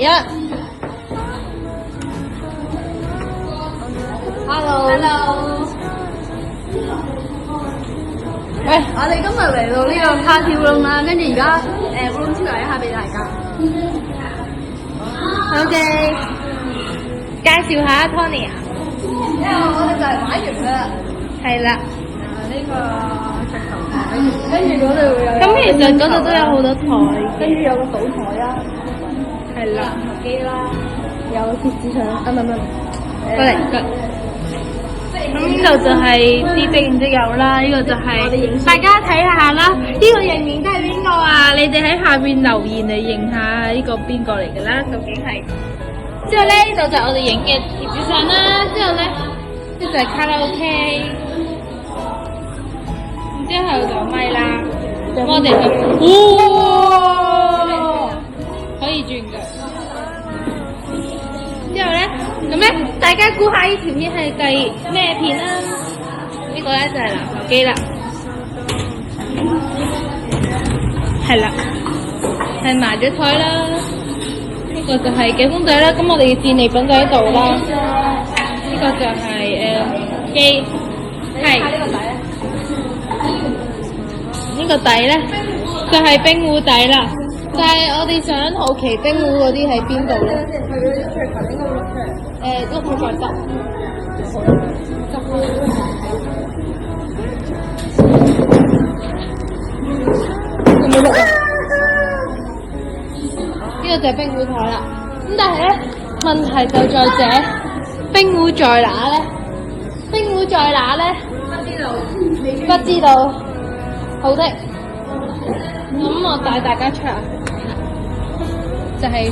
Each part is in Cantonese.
一。Hello。喂，我哋今日嚟到呢個卡跳窿啦，跟住而家烏龍超遊一下俾大家。OK， 介紹下 Tony 啊。我哋就係玩完啦。係啦。呢個石頭台，跟住嗰度會有。咁其實嗰度都有好多台，跟住有個賭台啦，係啦，台機啦，有貼紙牆，唔，過嚟。咁呢度就係啲即影即有啦，呢個就係大家睇下啦。呢個認面都係邊個啊？你哋喺下邊留言嚟認下呢個邊個嚟㗎啦？究竟係？之後咧呢度就係我哋影嘅貼紙相啦。之後咧呢就係卡拉 OK， 然之後就咪啦。咁我哋就可以轉㗎。之後咧，咁咧，大家估下呢條片係計咩片啦？呢個咧就係籃球機啦，係啦，係埋咗台啦。呢個就係幾公仔啦，咁我哋嘅戰利品就喺度啦。呢個就係機，係呢個底咧就係冰壺底啦。但係我哋想好奇冰壺嗰啲喺邊度咧？都可以再執。有冇錄啊？呢個就係冰壺台啦。咁但係咧，問題就在這，冰壺在哪咧？冰壺在哪咧？不知道。好的。咁我帶大家出嚟。就係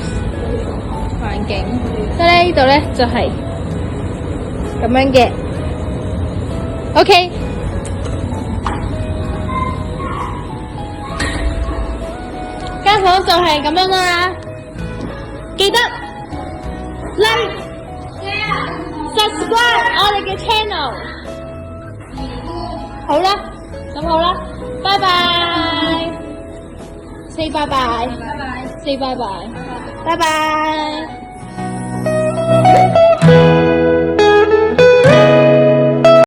環境，即係呢度咧就係咁樣嘅。OK， 間房就係咁樣啦。記得 like、subscribe 我哋嘅 channel。好啦，咁好啦，拜拜。Say bye bye. Say bye bye. Bye bye.